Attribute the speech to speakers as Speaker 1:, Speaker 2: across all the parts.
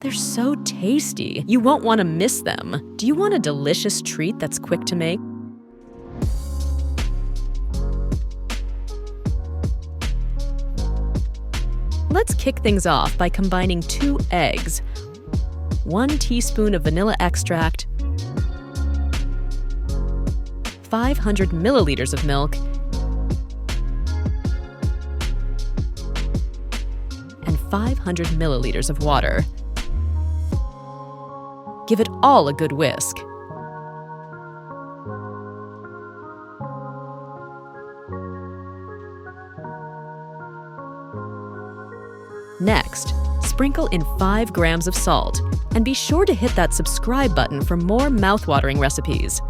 Speaker 1: They're so tasty. You won't want to miss them. Do you want a delicious treat that's quick to make? Let's kick things off by combining 2 eggs, 1 teaspoon of vanilla extract, 500 milliliters of milk, and 500 milliliters of water. Give it all a good whisk. Next, sprinkle in 5 grams of salt, and be sure to hit that subscribe button for more mouth-watering recipes.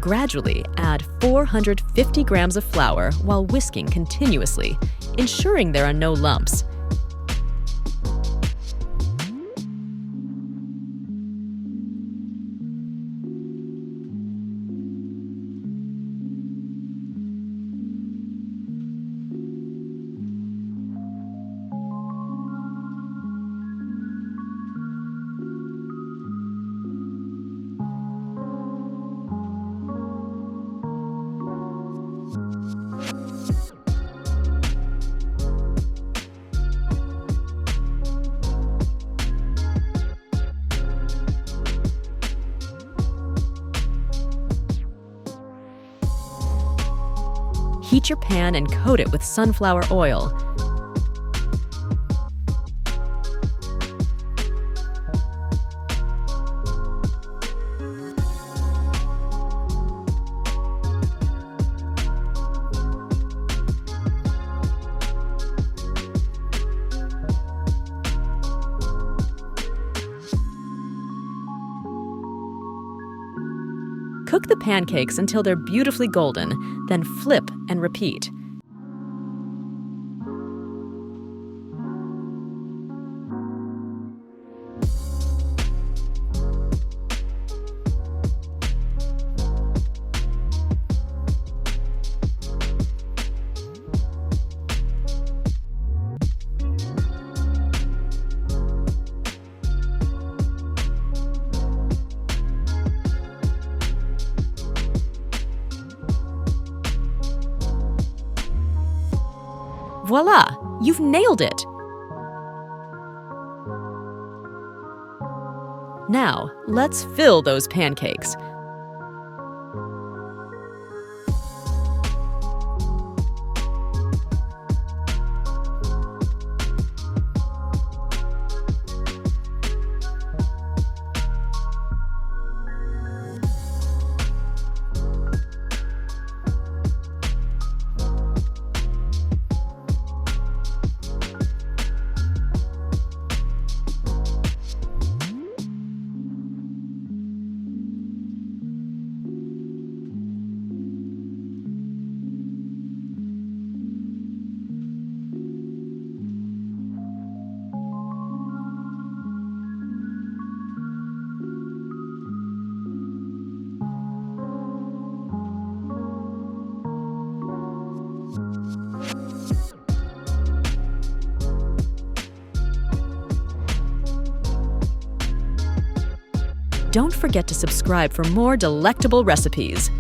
Speaker 1: Gradually add 450 grams of flour while whisking continuously, ensuring there are no lumps. Heat your pan and coat it with sunflower oil. Cook the pancakes until they're beautifully golden, then flip and repeat. Voila! You've nailed it! Now, let's fill those pancakes. Don't forget to subscribe for more delectable recipes.